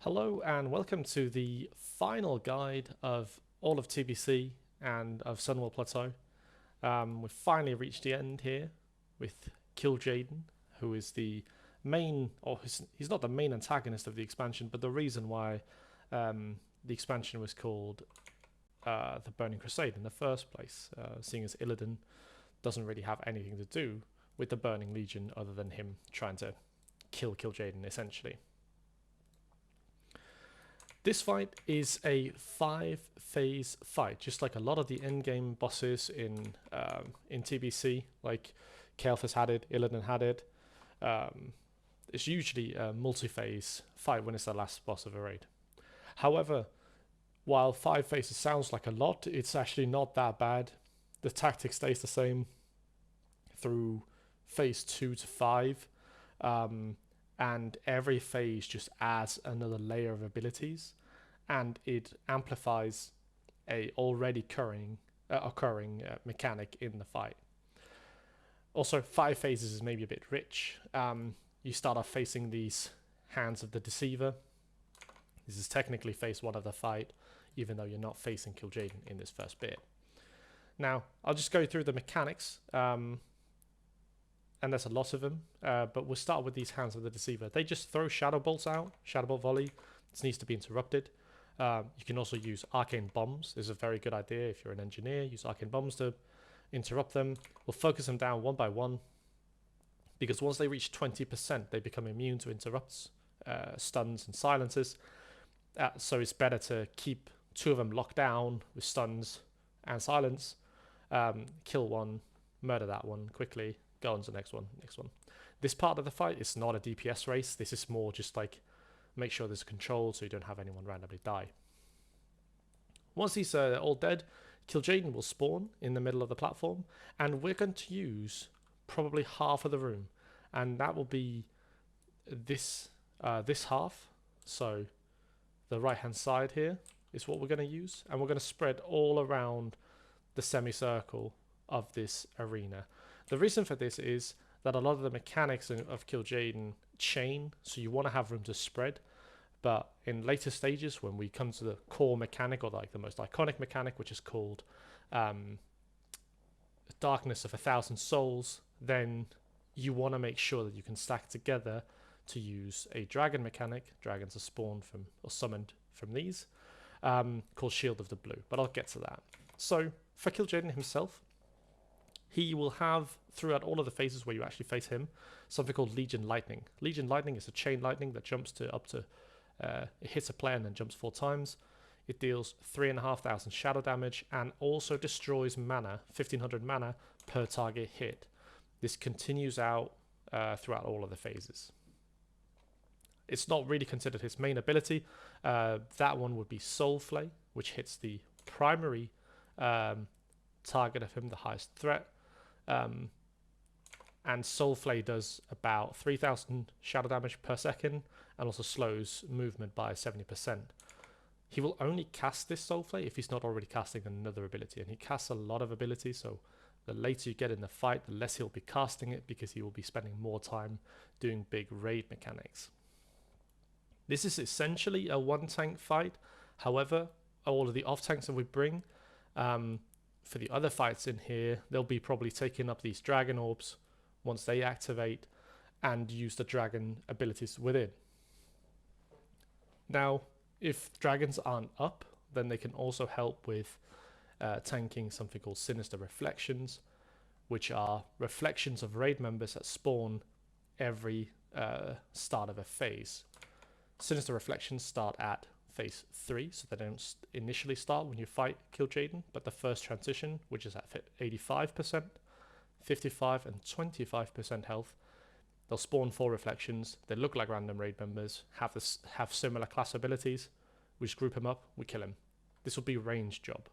Hello and welcome to the final guide of all of TBC and of Sunwell Plateau. We've finally reached the end here with Kil'jeaden, who is the main, or he's not the main antagonist of the expansion, but the reason why the expansion was called the Burning Crusade in the first place, seeing as Illidan doesn't really have anything to do with the Burning Legion other than him trying to kill Kil'jeaden essentially. This fight is a 5-phase fight, just like a lot of the endgame bosses in TBC, like Kael'thas has had it, Illidan had it. It's usually a multi-phase fight when it's the last boss of a raid. However, while 5 phases sounds like a lot, it's actually not that bad. The tactic stays the same through phase 2 to 5. And every phase just adds another layer of abilities, and it amplifies a already occurring mechanic in the fight. Also, 5 phases is maybe a bit rich. You start off facing these hands of the Deceiver. This is technically phase 1 of the fight, even though you're not facing Kil'jeaden in this first bit. Now, I'll just go through the mechanics. And there's a lot of them, but we'll start with these hands of the Deceiver. They just throw shadow bolts out, shadow bolt volley. This needs to be interrupted. You can also use arcane bombs. This is a very good idea if you're an engineer. Use arcane bombs to interrupt them. We'll focus them down one by one, because once they reach 20%, they become immune to interrupts, stuns, and silences. So it's better to keep 2 of them locked down with stuns and silence. Kill one, murder that one quickly. Go on to the next one. This part of the fight is not a DPS race. This is more just like make sure there's control so you don't have anyone randomly die. Once these are all dead, Kil'jeaden will spawn in the middle of the platform, and we're going to use probably half of the room, and that will be this half. So the right hand side here is what we're going to use, and we're going to spread all around the semicircle of this arena. The reason for this is that a lot of the mechanics of Kil'jeaden chain, so you want to have room to spread. But in later stages, when we come to the core mechanic, or like the most iconic mechanic, which is called Darkness of 1,000 Souls, then you want to make sure that you can stack together to use a dragon mechanic. Dragons are spawned from or summoned from these, called Shield of the Blue. But I'll get to that. So for Kil'jeaden himself, he will have, throughout all of the phases where you actually face him, something called Legion Lightning. Legion Lightning is a chain lightning that jumps to up to, it hits a player and then jumps 4 times. It deals 3,500 shadow damage and also destroys mana, 1,500 mana per target hit. This continues out throughout all of the phases. It's not really considered his main ability. That one would be Soul Flay, which hits the primary target of him, the highest threat. And Soul Flay does about 3,000 shadow damage per second and also slows movement by 70%. He will only cast this Soul Flay if he's not already casting another ability, and he casts a lot of abilities, so the later you get in the fight, the less he'll be casting it, because he will be spending more time doing big raid mechanics. This is essentially a 1-tank fight. However, all of the off-tanks that we bring, for the other fights in here, they'll be probably taking up these dragon orbs once they activate and use the dragon abilities within. Now, if dragons aren't up, then they can also help with tanking something called Sinister Reflections, which are reflections of raid members that spawn every start of a phase. Sinister Reflections start at phase 3, so they don't initially start when you fight Kil'jeaden, but the first transition, which is at 85%, 55% and 25% health, they'll spawn 4 reflections. They look like random raid members, have similar class abilities. We just group him up, we kill him. This will be range job.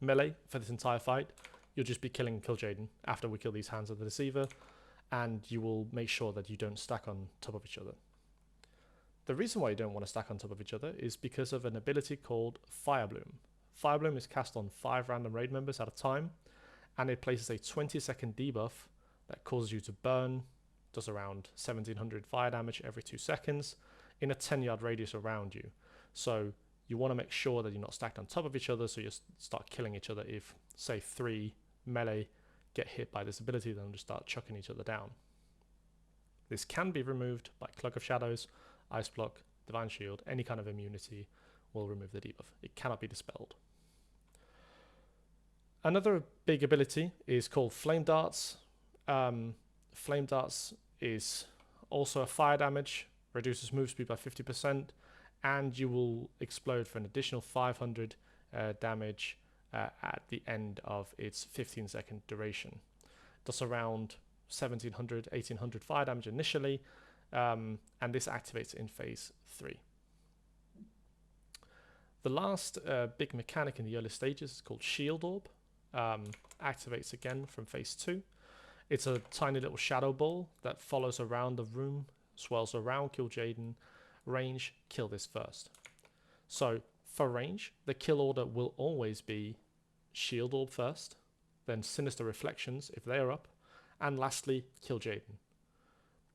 Melee for this entire fight, you'll just be killing Kil'jeaden after we kill these hands of the Deceiver, and you will make sure that you don't stack on top of each other. The reason why you don't want to stack on top of each other is because of an ability called Fire Bloom. Fire Bloom is cast on 5 random raid members at a time, and it places a 20-second debuff that causes you to burn, does around 1,700 fire damage every 2 seconds. in a 10-yard radius around you. So you want to make sure that you're not stacked on top of each other, so you start killing each other. If, say, 3 melee get hit by this ability, then just start chucking each other down. This can be removed by Cloak of Shadows, Ice Block, Divine Shield. Any kind of immunity will remove the debuff. It cannot be dispelled. Another big ability is called Flame Darts. Flame Darts is also a fire damage, reduces move speed by 50%, and you will explode for an additional 500 damage at the end of its 15-second duration. Does around 1700, 1800 fire damage initially, and this activates in phase 3. The last big mechanic in the early stages is called Shield Orb. Activates again from phase 2. It's a tiny little shadow ball that follows around the room, swirls around Kil'jeaden. Range, kill this first. So for range, the kill order will always be Shield Orb first, then Sinister Reflections if they are up, and lastly Kil'jeaden.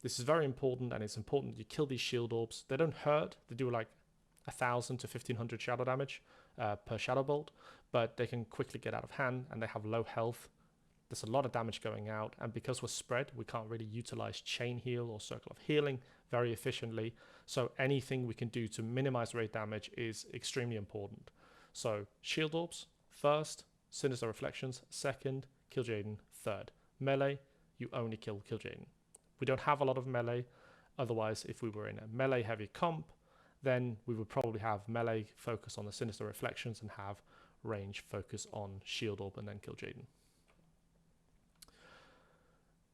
This is very important, and it's important you kill these Shield Orbs. They don't hurt. They do like 1000 to 1500 shadow damage per shadow bolt, but they can quickly get out of hand, and they have low health. There's a lot of damage going out, and because we're spread, we can't really utilize Chain Heal or Circle of Healing very efficiently. So anything we can do to minimize rate damage is extremely important. So Shield Orbs first, Sinister Reflections second, Kil'jeaden third. Melee, you only kill Kil'jeaden. We don't have a lot of melee. Otherwise, if we were in a melee heavy comp, then we would probably have melee focus on the Sinister Reflections and have range focus on Shield Orb and then Kil'jeaden.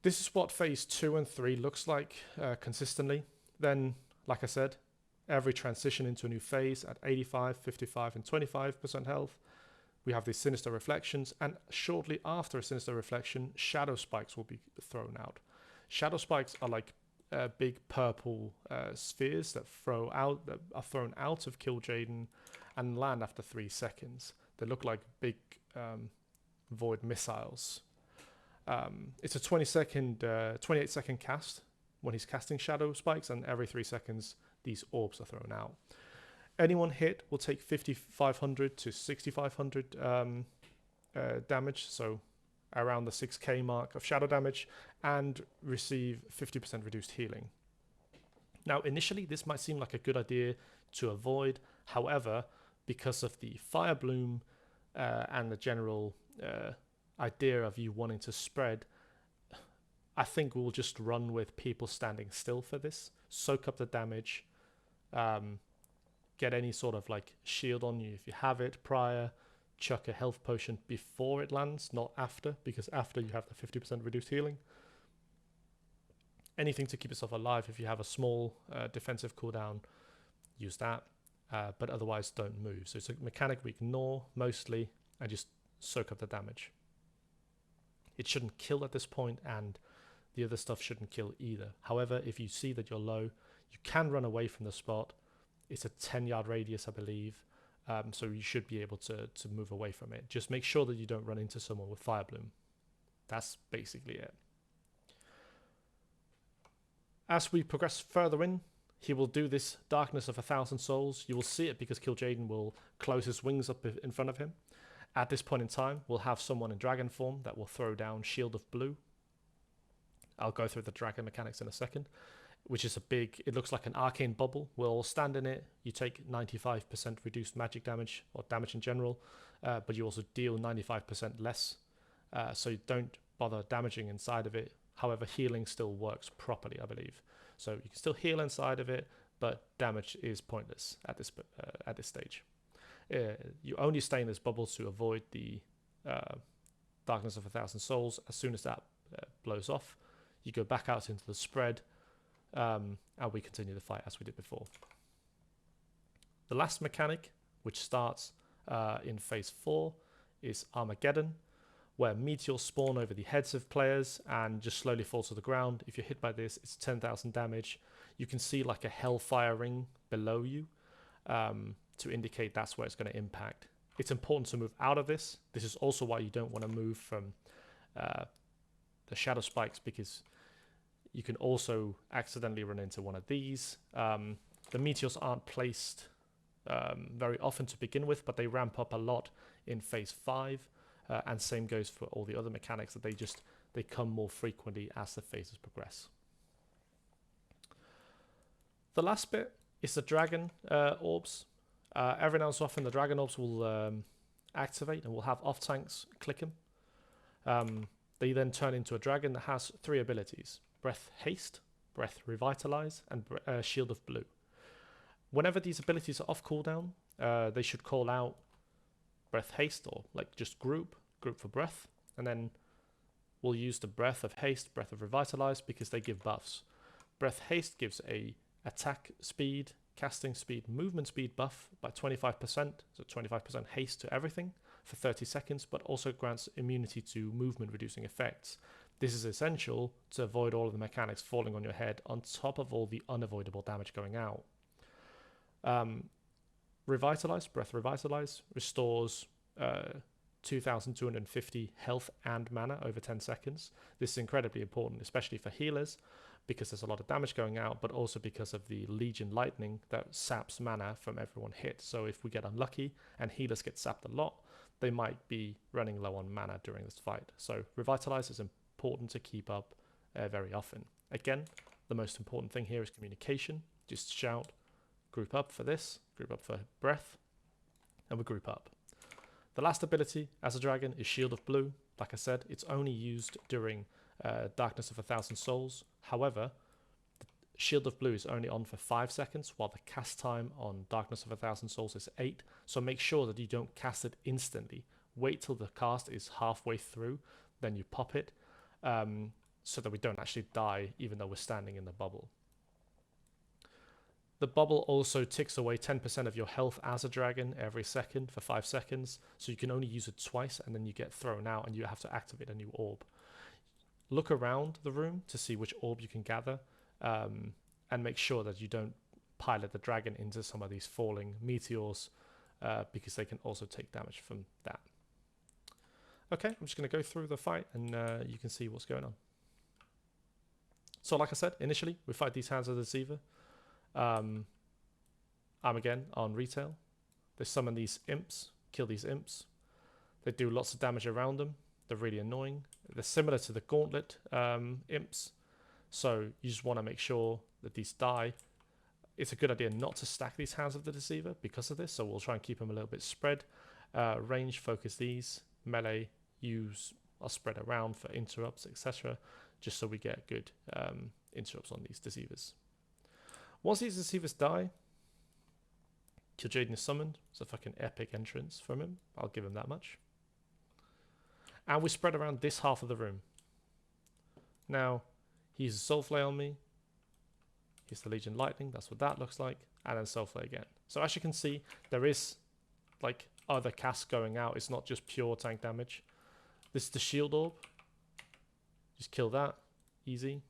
This is what phase 2 and 3 looks like consistently. Then, like I said, every transition into a new phase at 85, 55 and 25% health, we have these Sinister Reflections, and shortly after a Sinister Reflection, Shadow Spikes will be thrown out. Shadow Spikes are like big purple spheres that are thrown out of Kil'jeaden and land after 3 seconds. They look like big void missiles. It's a 28-second cast when he's casting Shadow Spikes, and every 3 seconds these orbs are thrown out. Anyone hit will take 5,500 to 6,500 damage, so around the 6k mark of shadow damage, and receive 50% reduced healing. Now, initially, this might seem like a good idea to avoid. However, because of the Fire Bloom and the general idea of you wanting to spread, I think we'll just run with people standing still for this. Soak up the damage, get any sort of like shield on you if you have it prior, chuck a health potion before it lands, not after, because after you have the 50% reduced healing. Anything to keep yourself alive. If you have a small defensive cooldown, use that, but otherwise don't move. So it's a mechanic we ignore mostly and just soak up the damage. It shouldn't kill at this point, and the other stuff shouldn't kill either. However, if you see that you're low, you can run away from the spot. It's a 10-yard radius, I believe, so you should be able to move away from it. Just make sure that you don't run into someone with Fire Bloom. That's basically it. As we progress further in, he will do this Darkness of 1,000 Souls. You will see it because Kil'jeaden will close his wings up in front of him. At this point in time, we'll have someone in dragon form that will throw down Shield of Blue. I'll go through the dragon mechanics in a second, which is a big, it looks like an arcane bubble. We'll stand in it. You take 95% reduced magic damage, or damage in general, but you also deal 95% less, so you don't bother damaging inside of it. However, healing still works properly, I believe. So you can still heal inside of it, but damage is pointless at this stage. You only stay in this bubble to avoid the Darkness of 1,000 Souls. As soon as that blows off, you go back out into the spread, and we continue the fight as we did before. The last mechanic, which starts in phase 4, is Armageddon, where meteors spawn over the heads of players and just slowly fall to the ground. If you're hit by this, it's 10,000 damage. You can see like a hellfire ring below you to indicate that's where it's going to impact. It's important to move out of this. This is also why you don't want to move from the Shadow Spikes, because you can also accidentally run into one of these. The meteors aren't placed very often to begin with, but they ramp up a lot in phase 5, and same goes for all the other mechanics, that they come more frequently as the phases progress. The last bit is the dragon orbs. Every now and so often the dragon orbs will activate, and we'll have off tanks click them. They then turn into a dragon that has 3 abilities: Breath Haste, Breath Revitalize, and Shield of Blue. Whenever these abilities are off cooldown, they should call out Breath Haste, or like just group for breath, and then we'll use the Breath of Haste, Breath of Revitalize, because they give buffs. Breath Haste gives a attack speed, casting speed, movement speed buff by 25%, so 25% haste to everything for 30 seconds, but also grants immunity to movement reducing effects. This is essential to avoid all of the mechanics falling on your head, on top of all the unavoidable damage going out. Revitalize, Breath Revitalize, restores 2,250 health and mana over 10 seconds. This is incredibly important, especially for healers, because there's a lot of damage going out, but also because of the Legion Lightning that saps mana from everyone hit. So if we get unlucky and healers get sapped a lot, they might be running low on mana during this fight. So Revitalize is important to keep up very often. Again, the most important thing here is communication. Just shout, group up for this, group up for breath, and we group up. The last ability as a dragon is Shield of Blue. Like I said, it's only used during Darkness of 1,000 Souls. However, Shield of Blue is only on for 5 seconds, while the cast time on Darkness of 1,000 Souls is 8. So make sure that you don't cast it instantly. Wait till the cast is halfway through, then you pop it, so that we don't actually die even though we're standing in the bubble. The bubble also ticks away 10% of your health as a dragon every second for 5 seconds, so you can only use it twice and then you get thrown out and you have to activate a new orb. Look around the room to see which orb you can gather, and make sure that you don't pilot the dragon into some of these falling meteors, because they can also take damage from that. Okay, I'm just going to go through the fight and you can see what's going on. So like I said, initially we fight these hands of the Deceiver. Armageddon on retail. They summon these imps, kill these imps. They do lots of damage around them. They're really annoying. They're similar to the Gauntlet imps, so you just want to make sure that these die. It's a good idea not to stack these Hands of the Deceiver because of this, so we'll try and keep them a little bit spread. Range, focus these. Melee, use or spread around for interrupts, etc., just so we get good interrupts on these Deceivers. Once these Deceivers die, Kil'jeaden is summoned. It's a fucking epic entrance from him. I'll give him that much. And we spread around this half of the room. Now, he uses Soulflare on me. Here's the Legion Lightning. That's what that looks like. And then Soulflare again. So as you can see, there is like other casts going out. It's not just pure tank damage. This is the Shield Orb. Just kill that. Easy.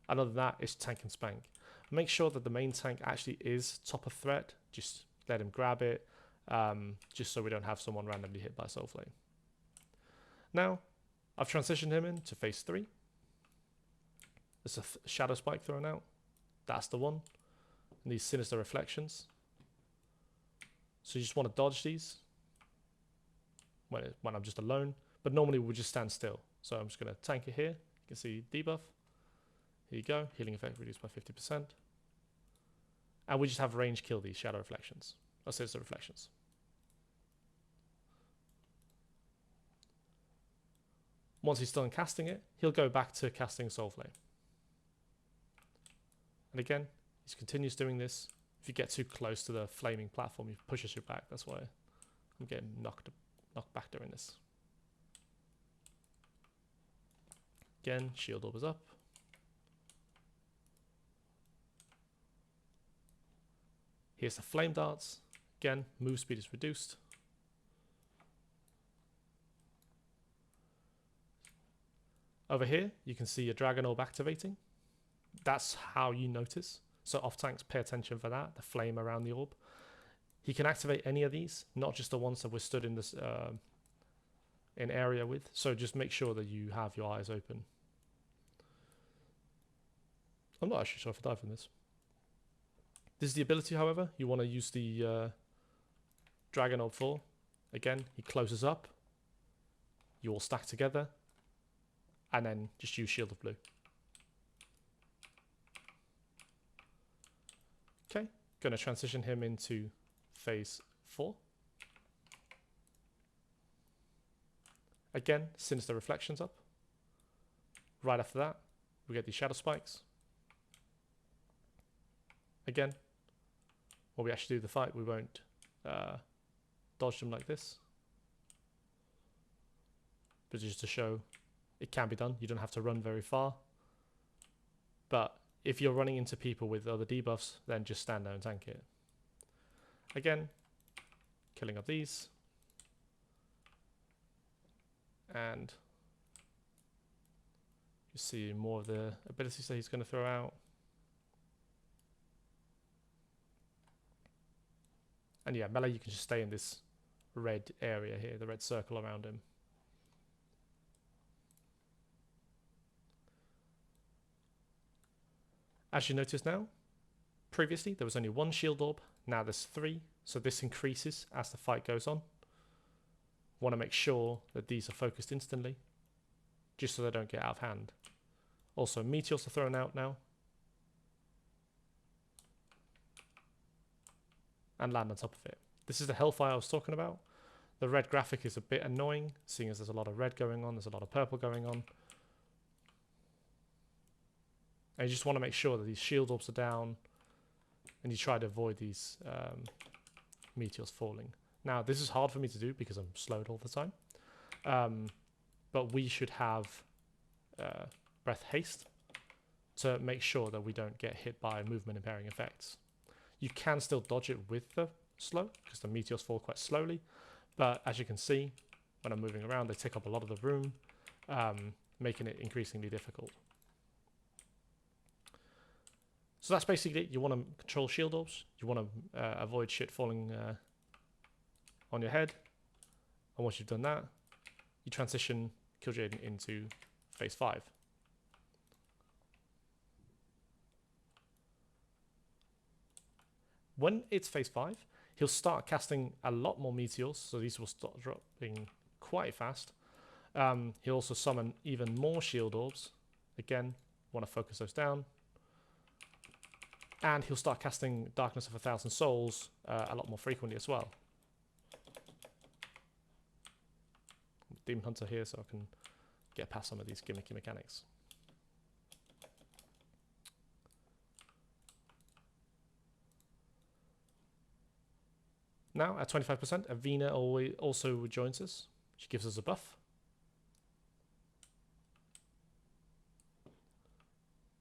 And other than that, it's tank and spank. Make sure that the main tank actually is top of threat. Just let him grab it, just so we don't have someone randomly hit by Soulflame. Now, I've transitioned him into phase 3. There's a Shadow Spike thrown out. That's the one. And these Sinister Reflections. So you just want to dodge these when I'm just alone. But normally we'll just stand still. So I'm just going to tank it here. You can see debuff. Here you go. Healing effect reduced by 50%. And we just have range kill these Shadow Reflections. Or Sinister Reflections. Once he's done casting it, he'll go back to casting Soulflame. And again, he continues doing this. If you get too close to the flaming platform, he pushes you back. That's why I'm getting knocked back during this. Again, Shield Orb is up. Here's the Flame Darts. Again, move speed is reduced. Over here, you can see a Dragon Orb activating. That's how you notice. So off tanks, pay attention for that, the flame around the orb. He can activate any of these, not just the ones that we're stood in this in area with. So just make sure that you have your eyes open. I'm not actually sure if I died from this. This is the ability, however, you want to use the Dragon Orb for. Again, he closes up. You all stack together. And then just use Shield of Blue. Okay, going to transition him into phase 4. Again, Sinister Reflections up. Right after that, we get these Shadow Spikes. Again, when we actually do the fight, we won't dodge them like this. But just to show it can be done. You don't have to run very far. But if you're running into people with other debuffs, then just stand there and tank it. Again, killing up these. And you see more of the abilities that he's going to throw out. And yeah, melee, you can just stay in this red area here, the red circle around him. As you notice now, previously there was only 1 shield orb, now there's 3, so this increases as the fight goes on. Want to make sure that these are focused instantly, just so they don't get out of hand. Also, meteors are thrown out now. And land on top of it. This is the Hellfire I was talking about. The red graphic is a bit annoying, seeing as there's a lot of red going on, there's a lot of purple going on. And you just want to make sure that these shield orbs are down, and you try to avoid these meteors falling. Now, this is hard for me to do because I'm slowed all the time. But we should have Breath Haste to make sure that we don't get hit by movement impairing effects. You can still dodge it with the slow, because the meteors fall quite slowly. But as you can see, when I'm moving around, they take up a lot of the room, making it increasingly difficult. So that's basically it. You want to control shield orbs. You want to avoid shit falling on your head. And once you've done that, you transition Kil'jeaden into phase 5. When it's phase 5, he'll start casting a lot more meteors, so these will start dropping quite fast. He'll also summon even more shield orbs. Again, want to focus those down. And he'll start casting Darkness of 1,000 Souls a lot more frequently as well. Demon Hunter here, so I can get past some of these gimmicky mechanics. Now, at 25%, Avina also joins us. She gives us a buff.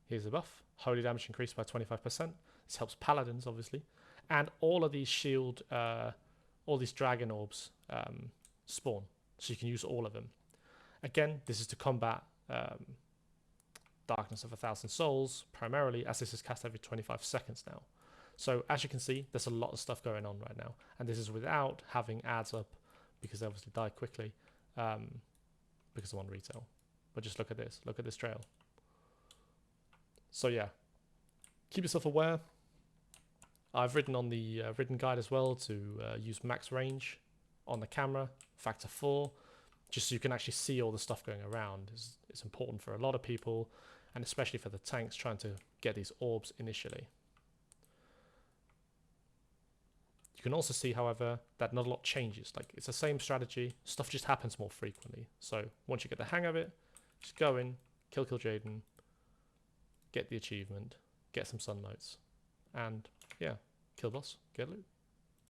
Here's a buff. Holy damage increased by 25%. This helps paladins, obviously. And all of these shield, all these dragon orbs spawn. So you can use all of them. Again, this is to combat Darkness of 1,000 Souls, primarily, as this is cast every 25 seconds now. So as you can see, there's a lot of stuff going on right now. And this is without having ads up, because they obviously die quickly, because I'm on retail. But just look at this. Look at this trail. So yeah, keep yourself aware. I've written on the written guide as well to use max range on the camera, factor 4, just so you can actually see all the stuff going around. It's important for a lot of people, and especially for the tanks trying to get these orbs initially. You can also see, however, that not a lot changes. Like, it's the same strategy, stuff just happens more frequently. So once you get the hang of it, just go in, kill Kil'jeaden, get the achievement, get some sun motes, and yeah, kill boss, get loot.